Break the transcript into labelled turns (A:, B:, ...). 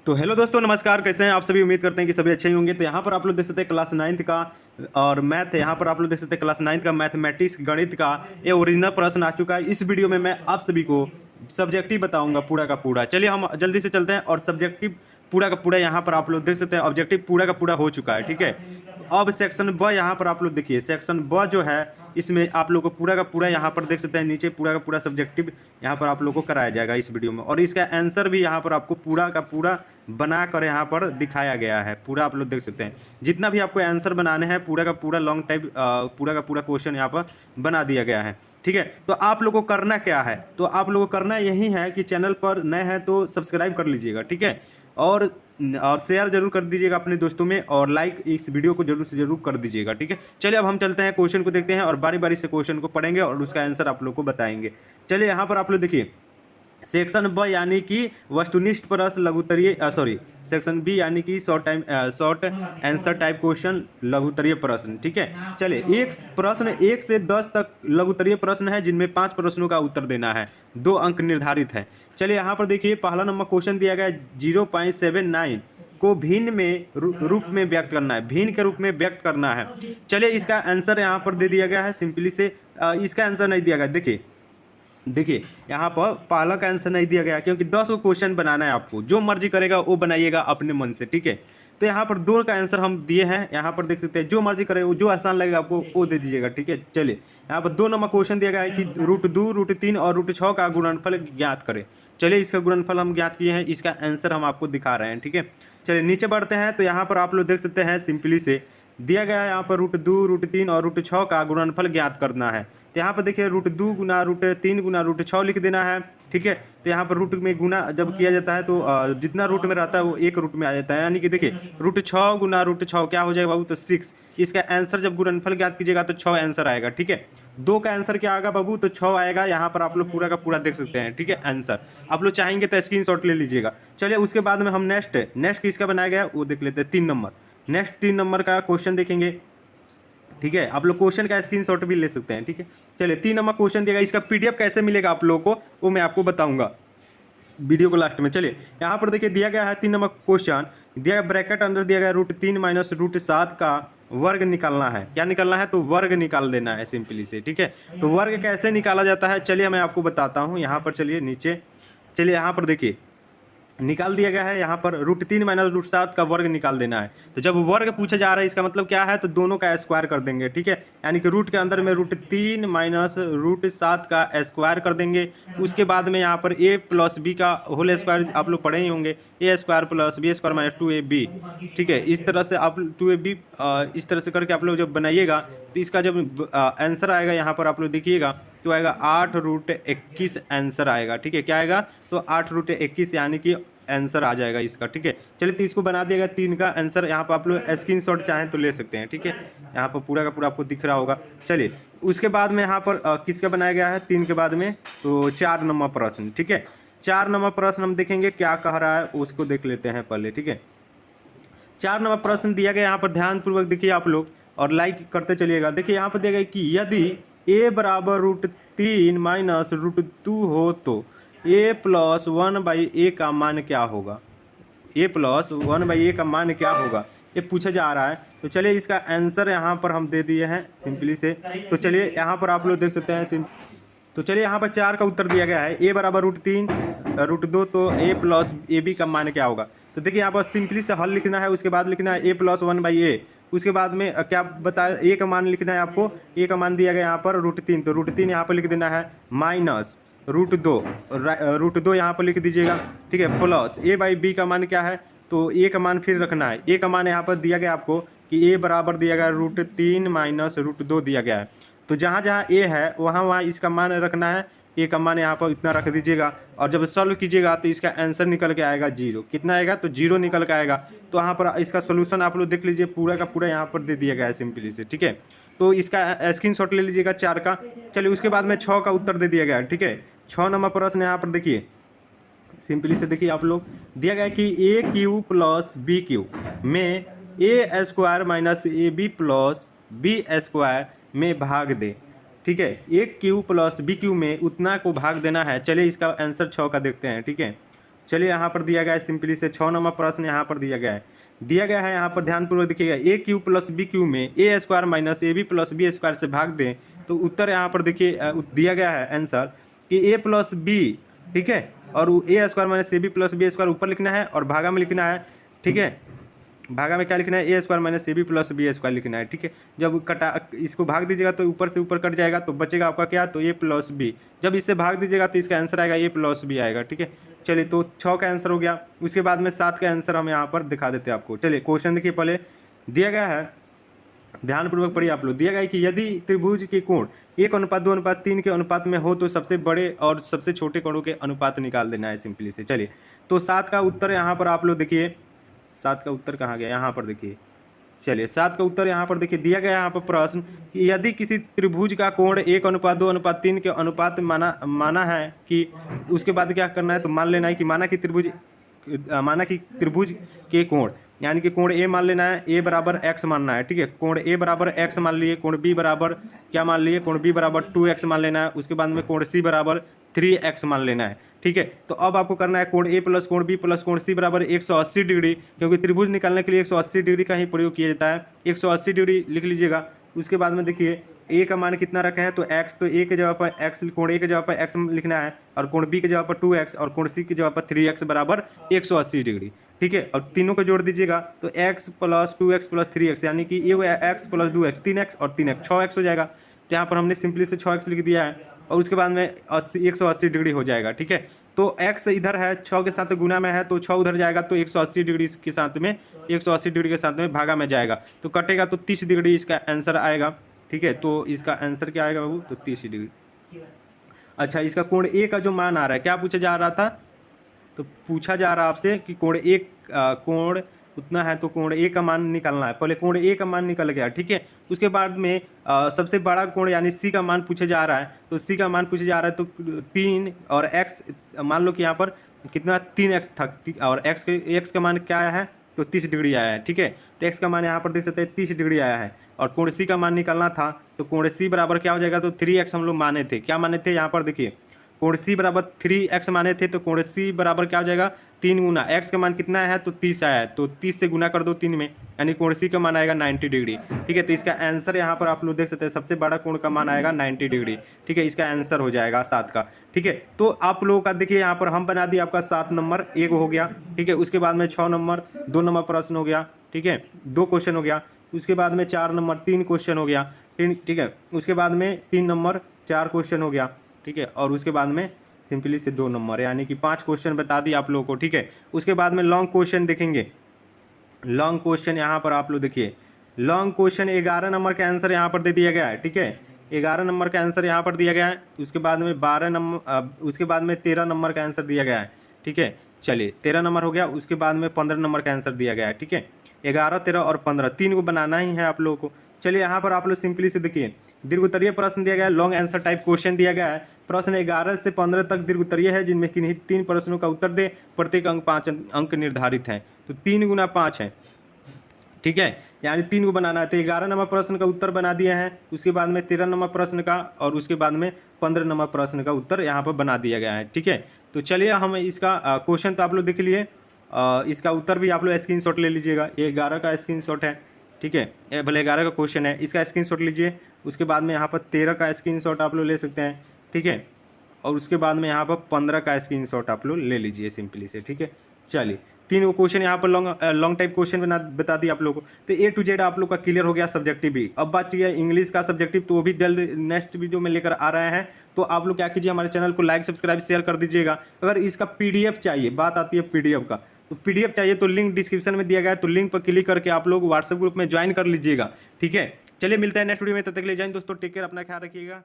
A: तो हेलो दोस्तों, नमस्कार। कैसे हैं आप सभी? उम्मीद करते हैं कि सभी अच्छे ही होंगे। तो यहाँ पर आप लोग देख सकते हैं क्लास 9th का और मैथ, यहाँ पर आप लोग देख सकते हैं क्लास 9th का मैथमेटिक्स गणित का ये ओरिजिनल प्रश्न आ चुका है। इस वीडियो में मैं आप सभी को सब्जेक्टिव बताऊंगा पूरा का पूरा। चलिए हम जल्दी से चलते हैं और सब्जेक्टिव पूरा का पूरा यहाँ पर आप लोग देख सकते हैं ऑब्जेक्टिव पूरा का पूरा हो चुका है। ठीक है, अब सेक्शन ब यहाँ पर आप लोग देखिए, सेक्शन ब जो है इसमें आप लोग को पूरा का पूरा यहाँ पर देख सकते हैं नीचे पूरा का पूरा सब्जेक्टिव यहाँ पर आप लोग को कराया जाएगा इस वीडियो में, और इसका आंसर भी यहाँ पर आपको पूरा का पूरा बना कर यहाँ पर दिखाया गया है। पूरा आप लोग देख सकते हैं जितना भी आपको आंसर बनाने हैं पूरा का पूरा लॉन्ग टाइप पूरा का पूरा क्वेश्चन यहाँ पर बना दिया गया है। ठीक है, तो आप लोगों को करना क्या है? तो आप लोगों को करना यही है कि चैनल पर नए हैं तो सब्सक्राइब कर लीजिएगा। ठीक है, और शेयर जरूर कर दीजिएगा अपने दोस्तों में, और लाइक इस वीडियो को जरूर से जरूर कर दीजिएगा। ठीक है, चलिए अब हम चलते हैं क्वेश्चन को देखते हैं और बारी बारी से क्वेश्चन को पढ़ेंगे और उसका आंसर आप लोग को बताएंगे। चलिए यहाँ पर आप लोग देखिए सेक्शन ब यानी कि वस्तुनिष्ठ प्रश्न लघुत्तरीय सेक्शन बी यानी कि शॉर्ट आंसर टाइप क्वेश्चन लघुत्तरीय प्रश्न। ठीक है, चलिए एक प्रश्न 1 से 10 तक लघुत्तरीय प्रश्न है जिनमें 5 प्रश्नों का उत्तर देना है, 2 अंक निर्धारित है। चलिए यहाँ पर देखिए पहला नंबर क्वेश्चन दिया गया है 0.79 को भिन्न में रूप में व्यक्त करना है, भिन्न के रूप में व्यक्त करना है। चलिए इसका आंसर यहाँ पर दे दिया गया है सिंपली से, इसका आंसर नहीं दिया गया। देखिए यहाँ पर पहला का आंसर नहीं दिया गया क्योंकि 10 को क्वेश्चन बनाना है, आपको जो मर्जी करेगा वो बनाइएगा अपने मन से। ठीक है, तो यहाँ पर 2 का आंसर हम दिए हैं, यहाँ पर देख सकते हैं जो मर्जी करेगा जो आसान लगेगा आपको वो दे दीजिएगा। ठीक है, चलिए यहाँ पर 2 नंबर क्वेश्चन दिया गया है कि √2, √3 और √6 का गुणनफल ज्ञात करें। चलिए इसका गुणनफल हम ज्ञात किए हैं, इसका आंसर हम आपको दिखा रहे हैं। ठीक है, चलिए नीचे बढ़ते हैं तो यहाँ पर आप लोग देख सकते हैं सिंपली से दिया गया है यहाँ पर √2, √3 और √6 का गुणनफल ज्ञात करना है। तो यहाँ पर देखिए √2 गुना √3 गुना √6 लिख देना है। ठीक है, तो यहाँ पर रूट में गुना जब किया जाता है तो जितना रूट में रहता है वो एक रूट में आ जाता है, यानी कि देखिए √6 गुना √6 क्या हो जाएगा बाबू? तो 6। इसका आंसर जब गुणनफल ज्ञात कीजिएगा तो 6 आंसर आएगा। ठीक है, 2 का आंसर क्या आएगा बाबू? तो 6 आएगा। यहाँ पर आप लोग पूरा का पूरा देख सकते हैं। ठीक है, आंसर आप लोग चाहेंगे तो स्क्रीनशॉट ले लीजिएगा। चलिए उसके बाद में हम नेक्स्ट किसका बनाया गया वो देख लेते हैं। 3 नंबर, नेक्स्ट 3 नंबर का क्वेश्चन देखेंगे। ठीक है, आप लोग क्वेश्चन का स्क्रीनशॉट भी ले सकते हैं। ठीक है, चलिए 3 नंबर क्वेश्चन दिया, इसका पीडीएफ कैसे मिलेगा आप लोगों को वो मैं आपको बताऊंगा वीडियो को लास्ट में। चलिए यहाँ पर देखिए दिया गया है 3 नंबर क्वेश्चन, दिया गया ब्रैकेट अंदर दिया गया √3 माइनस √7 का वर्ग निकालना है। क्या निकालना है? तो वर्ग निकाल देना है सिंपली से। ठीक है, तो वर्ग कैसे निकाला जाता है चलिए मैं आपको बताता हूँ। यहाँ पर चलिए नीचे, चलिए यहाँ पर देखिए निकाल दिया गया है, यहाँ पर √3 माइनस √7 का वर्ग निकाल देना है। तो जब वर्ग पूछा जा रहा है इसका मतलब क्या है? तो दोनों का स्क्वायर कर देंगे। ठीक है, यानी कि रूट के अंदर में √3 माइनस √7 का स्क्वायर कर देंगे। उसके बाद में यहाँ पर a प्लस बी का होल स्क्वायर आप लोग पढ़े ही होंगे, a square plus b square minus 2ab। ठीक है, इस तरह से आप 2ab इस तरह से करके आप लोग जब बनाइएगा तो इसका जब आंसर आएगा यहाँ पर आप लोग देखिएगा तो आएगा 8√21 आंसर आएगा। ठीक है, क्या आएगा? तो 8√21 यानी कि आंसर आ जाएगा इसका। ठीक है, चलिए तो इसको बना दिएगा 3 का आंसर। यहाँ पर आप लोग स्क्रीनशॉट चाहें तो ले सकते हैं। ठीक है, यहाँ पर पूरा का पूरा आपको दिख रहा होगा। चलिए उसके बाद में यहाँ पर किसका बनाया गया है 3 के बाद में? तो 4 नंबर प्रश्न। ठीक है, 4 नंबर प्रश्न हम देखेंगे क्या कह रहा है उसको देख लेते हैं पहले। ठीक है, 4 नंबर प्रश्न दिया गया, यहाँ पर ध्यानपूर्वक देखिए आप लोग और लाइक करते चलिएगा। देखिए यहाँ पर दिया गया कि यदि a बराबर √3 माइनस √2 हो तो a प्लस 1/a का मान क्या होगा? a प्लस 1/a का मान क्या होगा ये पूछा जा रहा है। तो चलिए इसका आंसर यहाँ पर हम दे दिए हैं सिंपली से। तो चलिए यहाँ पर आप लोग देख सकते हैं तो चलिए यहाँ पर 4 का उत्तर दिया गया है, a बराबर √3 √2 तो a प्लस ab का मान क्या होगा? तो देखिए यहाँ पर सिंपली से हल लिखना है, उसके बाद लिखना है a प्लस 1/a। उसके बाद में क्या बताया? a का मान लिखना है आपको, a का मान दिया गया यहाँ पर √3, तो √3 यहाँ पर लिख देना है माइनस √2 यहाँ पर लिख दीजिएगा। ठीक है, प्लस a/b का मान क्या है? तो a का मान फिर रखना है, a का मान यहाँ पर दिया गया आपको कि a बराबर दिया गया √3 माइनस √2 दिया गया है। तो जहाँ जहाँ a है वहाँ वहाँ इसका मान रखना है, a का मान यहाँ पर इतना रख दीजिएगा और जब सॉल्व कीजिएगा तो इसका आंसर निकल के आएगा 0। कितना आएगा? तो 0 निकल के आएगा। तो यहाँ पर इसका सोल्यूशन आप लोग देख लीजिए, पूरा का पूरा यहाँ पर दे दिया गया है सिंपली से। ठीक है, तो इसका स्क्रीनशॉट ले लीजिएगा 4 का। चलिए उसके बाद में 6 का उत्तर दे दिया गया है। ठीक है, 6 नंबर प्रश्न यहाँ पर देखिए सिंपली से देखिए आप लोग दिया गया कि a³ प्लस b³ में a square minus ab plus b square में भाग दे। ठीक है, a³ प्लस b³ में उतना को भाग देना है। चलिए इसका आंसर 6 का देखते हैं। ठीक है, चलिए यहाँ पर दिया गया है सिंपली से 6 नंबर प्रश्न यहाँ पर दिया गया है यहाँ पर ध्यानपूर्वक देखिएगा, a cube plus b cube में a square minus a b plus b square से भाग दें तो उत्तर यहाँ पर देखिए दिया गया है आंसर कि ए प्लस बी, ठीक है, और a square minus a b plus b square ऊपर लिखना है और भागा में लिखना है, ठीक है, भागा में क्या लिखना है, a square minus a b plus b square लिखना है, ठीक है। जब कटा इसको भाग दीजिएगा तो ऊपर से ऊपर कट जाएगा तो बचेगा आपका क्या, तो ए प्लस बी। जब इससे भाग दीजिएगा तो इसका आंसर आएगा ए प्लस बी आएगा, ठीक है। चलिए तो 6 का आंसर हो गया। उसके बाद में 7 का आंसर हम यहाँ पर दिखा देते हैं आपको। चलिए क्वेश्चन देखिए, पहले दिया गया है, ध्यानपूर्वक पढ़िए आप लोग। दिया गया है कि यदि त्रिभुज के कोण 1:2:3 के अनुपात में हो तो सबसे बड़े और सबसे छोटे कोणों के अनुपात निकाल देना है सिंपली से। चलिए तो 7 का उत्तर यहाँ पर आप लोग देखिए, 7 का उत्तर कहाँ गया, यहाँ पर देखिए। चलिए 7 का उत्तर यहाँ पर देखिए दिया गया है यहाँ पर प्रश्न कि यदि किसी त्रिभुज का कोण 1:2:3 के अनुपात माना है कि उसके बाद क्या करना है, तो मान लेना है कि माना कि त्रिभुज के कोण, यानी कि कोण ए मान लेना है, ए बराबर एक्स मानना है, ठीक है। कोण ए बराबर एक्स मान लिए, कोण बी बराबर क्या मान लिए, कोण बी बराबर 2x मान लेना है। उसके बाद में कोण सी बराबर 3x मान लेना है, ठीक है। तो अब आपको करना है कोण ए प्लस कोण बी प्लस कोण सी बराबर 180 डिग्री, क्योंकि त्रिभुज निकालने के लिए 180 डिग्री का ही प्रयोग किया जाता है। 180 डिग्री लिख लीजिएगा। उसके बाद में देखिए ए का मान कितना रखे हैं, तो x, तो ए के जगह पर x, कोण ए के जगह पर x लिखना है और कोण बी के जगह पर 2x और कोण सी के जगह पर 3x बराबर 180 डिग्री, ठीक है। और तीनों को जोड़ दीजिएगा तो x plus 2x plus 3x, यानी कि ये x प्लस 2x 3x और 3x 6x हो जाएगा। तो यहाँ पर हमने सिंपली से 6x लिख दिया है और उसके बाद में 180 डिग्री हो जाएगा, ठीक है। तो x इधर है, 6 के साथ गुना में है तो 6 उधर जाएगा, तो 180 डिग्री के साथ में 180 डिग्री के साथ में भागा में जाएगा तो कटेगा, तो 30 डिग्री इसका आंसर आएगा, ठीक है। तो इसका आंसर क्या आएगा बाबू, तो 30 डिग्री। अच्छा, इसका कोण ए का जो मान आ रहा है, क्या पूछा जा रहा था, तो पूछा जा रहा है आपसे कि कोण ए कोण उतना है तो कोण ए का मान निकालना है। पहले कोण ए का मान निकल गया, ठीक है। उसके बाद में सबसे बड़ा कोण यानी सी का मान पूछा जा रहा है, तो सी का मान पूछा जा रहा है तो 3 और x, मान लो कि यहाँ पर कितना 3x था और x का मान क्या आया है, तो 30 डिग्री आया है, ठीक है। तो x का मान यहाँ पर देख सकते हैं 30 डिग्री आया है और कोण सी का मान निकालना था, तो कोण सी बराबर क्या हो जाएगा, तो 3x हम लोग माने थे, क्या माने थे, यहाँ पर देखिए कोण सी बराबर 3x माने थे, तो कोण सी बराबर क्या हो जाएगा, 3 गुना x का मान कितना है, तो 30 आया है, तो 30 से गुना कर दो 3 में, यानी कोण सी का मान आएगा 90 डिग्री, ठीक है। तो इसका आंसर यहाँ पर आप लोग देख सकते हैं, सबसे बड़ा कोण का मान आएगा 90 डिग्री, ठीक है। इसका आंसर हो जाएगा 7 का, ठीक है। तो आप लोगों का देखिए यहाँ पर हम बना दिए आपका 7 नंबर 1 हो गया, ठीक है। उसके बाद में 6 नंबर 2 नंबर प्रश्न हो गया, ठीक है, 2 क्वेश्चन हो गया। उसके बाद में 4 नंबर 3 क्वेश्चन हो गया, ठीक है। उसके बाद में 3 नंबर 4 क्वेश्चन हो गया, ठीक है। और उसके बाद में सिंपली से 2 नंबर, यानी कि 5 क्वेश्चन बता दिए आप लोगों को, ठीक है। उसके बाद में लॉन्ग क्वेश्चन देखेंगे। लॉन्ग क्वेश्चन यहाँ पर आप लोग देखिए, लॉन्ग क्वेश्चन 11 नंबर का आंसर यहाँ पर दे दिया गया है, ठीक है। 11 नंबर का आंसर यहाँ पर दिया गया है। उसके बाद में 12 नंबर, उसके बाद में 13 नंबर का आंसर दिया गया है, ठीक है। चलिए 13 नंबर हो गया। उसके बाद में 15 नंबर का आंसर दिया गया है, ठीक है। 11, 13 और 15 3 को बनाना ही है आप लोगों को। चलिए यहाँ पर आप लोग सिंपली से देखिए, दीर्घोत्तरीय प्रश्न दिया गया है, लॉन्ग आंसर टाइप क्वेश्चन दिया गया है। प्रश्न 11 से 15 तक दीर्घोत्तरीय है, जिनमें किन्हीं 3 प्रश्नों का उत्तर दे, प्रत्येक अंक 5 अंक निर्धारित हैं, तो 3 गुना 5 है, ठीक है। यानी 3 को बनाना है, तो 11 नंबर प्रश्न का उत्तर बना दिए हैं। उसके बाद में 13 नंबर प्रश्न का और उसके बाद में 15 नंबर प्रश्न का उत्तर यहाँ पर बना दिया गया है, ठीक है। तो चलिए हम इसका क्वेश्चन तो आप लोग देख लिए, इसका उत्तर भी आप लोग स्क्रीनशॉट ले लीजिएगा। ये 11 का स्क्रीनशॉट है, ठीक है, भले 11 का क्वेश्चन है, इसका स्क्रीनशॉट लीजिए। उसके बाद में यहाँ पर 13 का स्क्रीनशॉट आप लोग ले सकते हैं, ठीक है। और उसके बाद में यहाँ पर 15 का स्क्रीनशॉट आप लोग ले लीजिए सिंपली से, ठीक है। चलिए 3 क्वेश्चन यहाँ पर लॉन्ग टाइप क्वेश्चन बता दिए आप लोगों को। तो A to Z आप लोग का क्लियर हो गया सब्जेक्टिव भी। अब बात है इंग्लिश का सब्जेक्टिव, तो वो भी जल्द नेक्स्ट वीडियो में लेकर आ रहे हैं। तो आप लोग क्या कीजिए, हमारे चैनल को लाइक सब्सक्राइब शेयर कर दीजिएगा। अगर इसका PDF चाहिए, बात आती है PDF का, तो PDF चाहिए तो लिंक डिस्क्रिप्शन में दिया गया है, तो लिंक पर क्लिक करके आप लोग व्हाट्सएप ग्रुप में ज्वाइन कर लीजिएगा, ठीक है। चलिए मिलते हैं नेक्स्ट वीडियो में, तब तक के लिए जय हिंद दोस्तों, टेक केयर, अपना ख्याल रखिएगा।